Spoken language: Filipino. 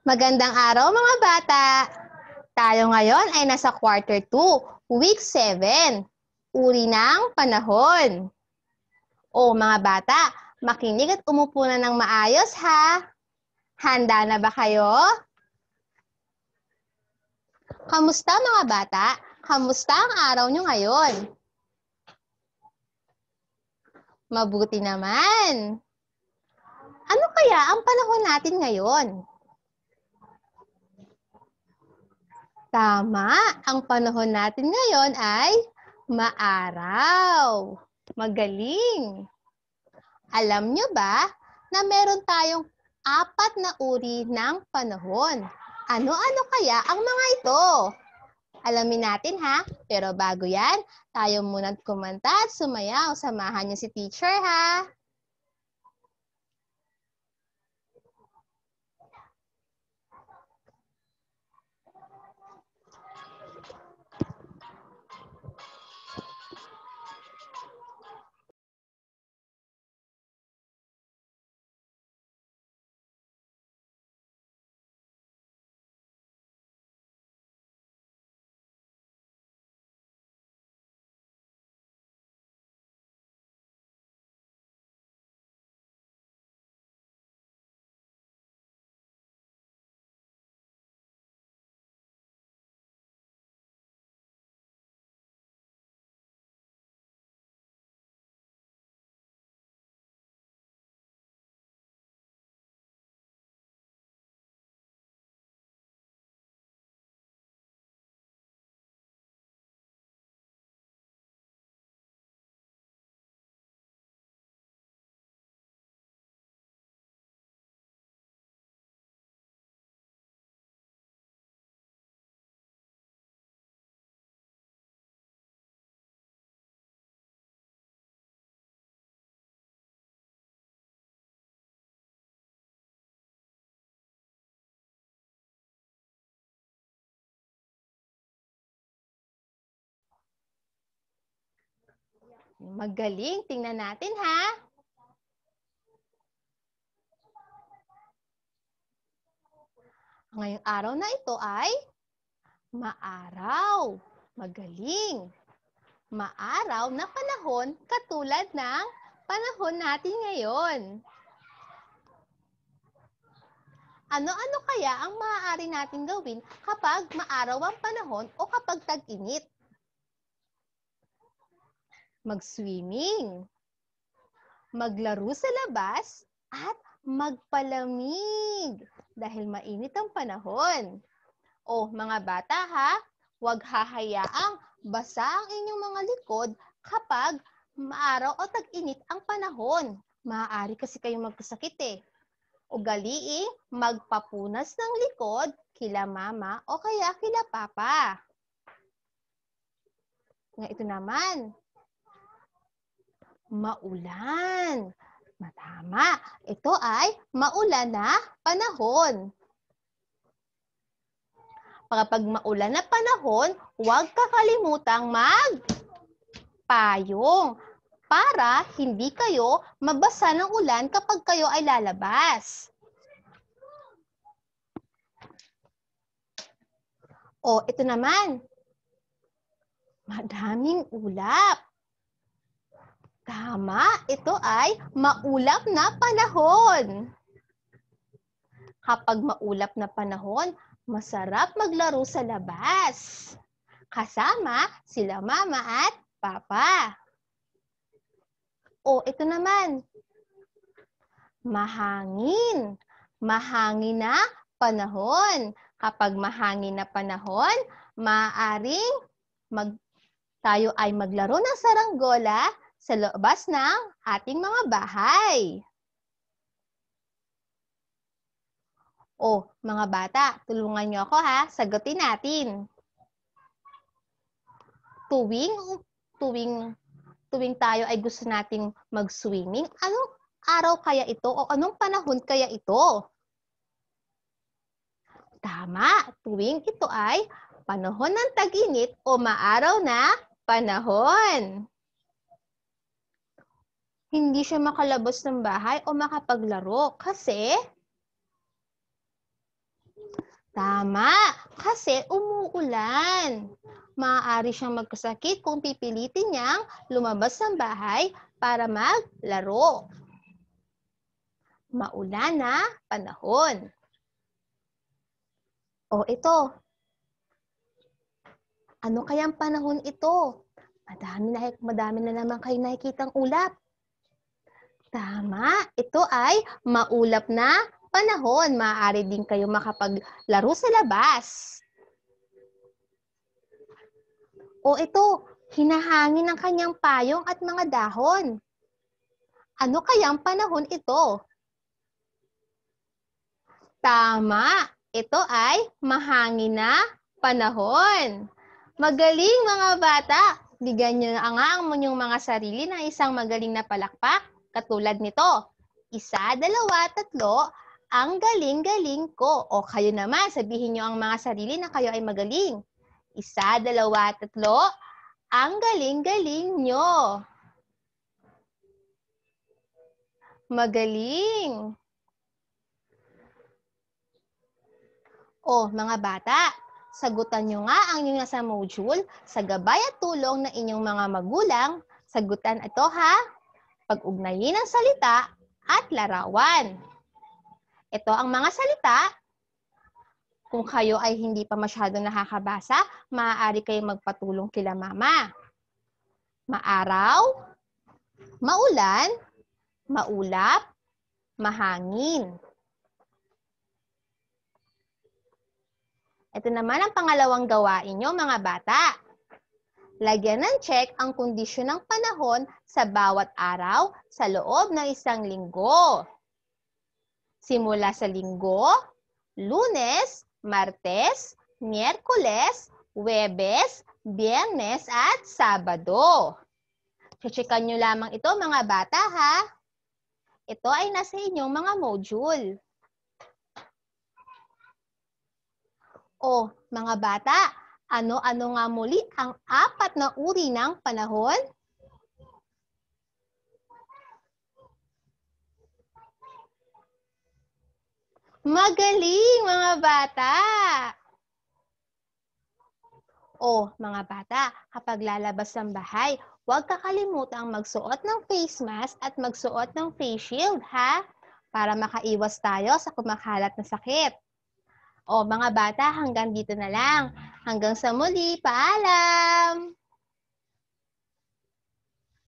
Magandang araw mga bata! Tayo ngayon ay nasa quarter 2, week 7, uri ng panahon. O mga bata, makinig at umupo na ng maayos ha! Handa na ba kayo? Kamusta mga bata? Kamusta ang araw nyo ngayon? Mabuti naman! Ano kaya ang panahon natin ngayon? Tama, ang panahon natin ngayon ay maaraw. Magaling! Alam nyo ba na meron tayong 4 na uri ng panahon? Ano-ano kaya ang mga ito? Alamin natin ha, pero bago yan, tayo muna kumanta at sumayaw. Samahan niyo si teacher ha. Magaling, tingnan natin ha. Ngayong araw na ito ay maaraw. Magaling. Maaraw na panahon katulad ng panahon natin ngayon. Ano-ano kaya ang maaari natin gawin kapag maaraw ang panahon o kapag tag-init? Mag-swimming, maglaro sa labas, at magpalamig dahil mainit ang panahon. O mga bata ha, huwag hahayaang basa ang inyong mga likod kapag maaraw o tag-init ang panahon. Maaari kasi kayong magkasakit eh. Ugaliing magpapunas ng likod kila mama o kaya kila papa. Nga ito naman, maulan. Tama, ito ay maulan na panahon. Kapag maulan na panahon, huwag kakalimutang magpayong para hindi kayo mabasa ng ulan kapag kayo ay lalabas. O, ito naman. Madaming ulap. Tama, ito ay maulap na panahon. Kapag maulap na panahon, masarap maglaro sa labas. Kasama sila mama at papa. O, ito naman. Mahangin. Mahangin na panahon. Kapag mahangin na panahon, maaaring tayo ay maglaro ng saranggola sa labas ng ating mga bahay. O, mga bata, tulungan niyo ako ha, sagutin natin. Tuwing tayo ay gusto nating mag-swimming, anong araw kaya ito o anong panahon kaya ito? Tama, tuwing ito ay panahon ng tag-init o maaraw na panahon. Hindi siya makalabas ng bahay o makapaglaro kasi Tama, kasi umuulan. Maaari siyang magkasakit kung pipilitin niyang lumabas ng bahay para maglaro. Maulan na panahon. O ito, ano kayang panahon ito? Madami na naman kayo nakikitang ulap. Tama, ito ay maulap na panahon. Maaari din kayo makapaglaro sa labas. O ito, hinahangin ang kanyang payong at mga dahon. Ano kayang panahon ito? Tama, ito ay mahangin na panahon. Magaling mga bata! Bigyan niyo nga ang inyong mga sarili ng isang magaling na palakpak katulad nito. 1, 2, 3, ang galing-galing ko. O kayo naman, sabihin niyo ang mga sarili na kayo ay magaling. 1, 2, 3, ang galing-galing nyo. Magaling! O mga bata, sagutan nyo nga ang inyong nasa module sa gabay at tulong ng inyong mga magulang. Sagutan ito ha, pag-ugnayin ng salita at larawan. Ito ang mga salita. Kung kayo ay hindi pa masyadong nakakabasa, maaari kayong magpatulong kila mama. Maaraw, maulan, maulap, mahangin. Ito naman ang pangalawang gawain nyo, mga bata. Lagyan ng check ang kondisyon ng panahon sa bawat araw sa loob ng isang linggo. Simula sa linggo, Lunes, Martes, Miyerkules, Huwebes, Biyernes at Sabado. Checkan nyo lamang ito, mga bata, ha? Ito ay nasa inyong mga module. O, mga bata, ano-ano nga muli ang 4 na uri ng panahon? Magaling, mga bata! O, mga bata, kapag lalabas ng bahay, huwag kakalimutang magsuot ng face mask at magsuot ng face shield, ha? Para makaiwas tayo sa kumakalat na sakit. O, mga bata, hanggang dito na lang. Hanggang sa muli, paalam!